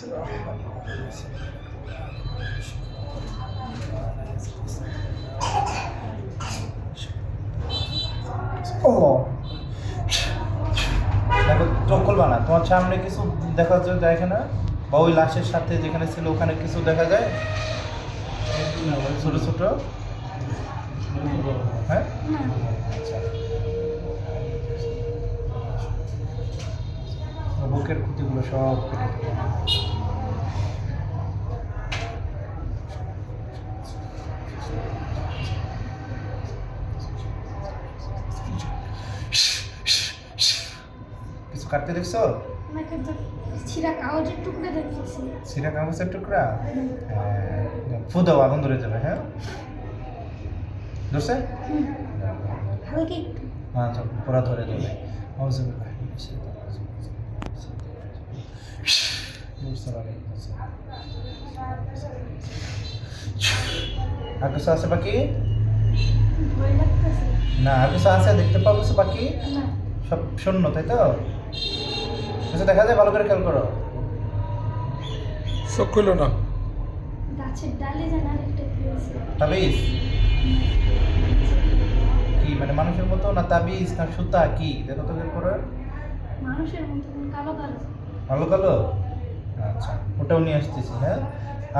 দেখো চোখ খুলবা না, তোমার সামনে কিছু দেখা যায় না, বা ওই লাশের সাথে যেখানে ছিল ওখানে কিছু দেখা যায় ছোট ছোট? হ্যাঁ আচ্ছা, বুকের ক্ষতিগুলো সব কেটে দেবো। কিছু কাটতে দেখছো? ছিঁড়া কাগজের টুকরা দেখতেছি। ছিঁড়া কাগজের টুকরা? হ্যাঁ, ফু দাও, আগুন ধরে যাবে। হ্যাঁ ধরছে? হালকা একটু। হ্যাঁ পুরা ধরে যাবে। আর কিছু আছে বাকি? ভয় লাগতেছে। না আর কিছু আছে দেখতে পাবো কিছু বাকি? না। সব শূন্য, তাই তো? কিছু দেখা যায়? ভালো করে খেয়াল করো। চোখ খুলো না। গাছের ডালে যেন আরেকটা কি আছে। তাবিজ কি মানে মানুষের মতো না তাবিজ না সুতা কি? দেখো তো খেয়াল করো। মানুষের মতো কালো কালো। ভালো কালো? আচ্ছা ওটাও নিয়ে আসতেছি। হ্যাঁ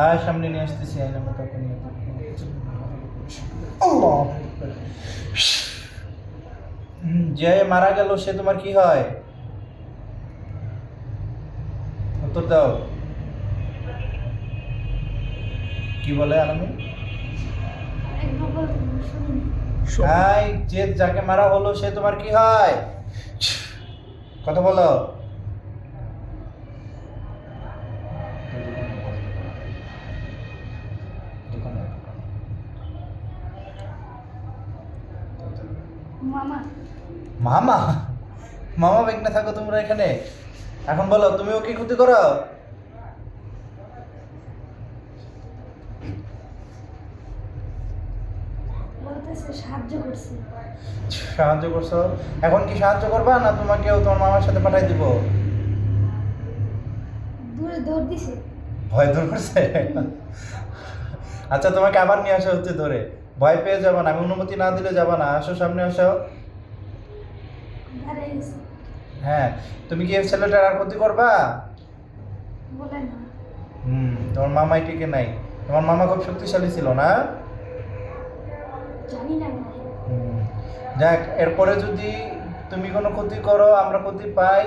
আর সামনে নিয়ে আসতেছি। আইনের মতো নিয়ে যে মারা গেল সে তোমার কি হয়? উত্তর দাও। কি বলে আলামিন? একবার বলতে শুনি। হাই, যে যাকে মারা হলো সে তোমার কি হয়? কথা বলো। মামা। মামা? মামা বেগনা থাকো তোমরা এখানে? এখন বলো তুমিও কি ক্ষতি করো? বলতেছে সাহায্য করছি। সাহায্য করছো? এখন কি সাহায্য করবা না তোমাকেও তোমার মামার সাথে পাঠাই দিব? দূরে দৌড় দিছে। ভয় দূর করছে? আচ্ছা তোমাকে আবার নিয়ে আসা হচ্ছে ধরে। ভয় পেয়ে যাবা না, আমি অনুমতি না দিলে যাবা না। আসো সামনে আসো। দাঁড়াই গেছে। হ্যাঁ তুমি কি এই ছেলেটার আর ক্ষতি করবা? বলে না। তোমার মামাই টিকে নাই। তোমার মামা খুব শক্তিশালী ছিল না? জানি না ভাই। যাক, এরপরে যদি তুমি কোনো ক্ষতি করো, আমরা ক্ষতি পাই,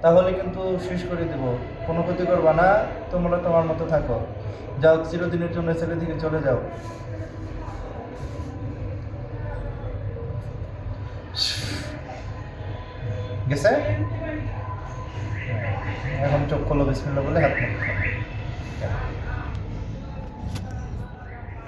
তাহলে কিন্তু শেষ করে দেব। কোনো ক্ষতি করবা না, তোমরা তোমার মতো থাকো। যাও, চিরদিনের জন্য ছেলে থেকে চলে যাও। গেছে? এখন চোখ খোলো, বিসমিল্লাহ বলে হাত মুখ খাও।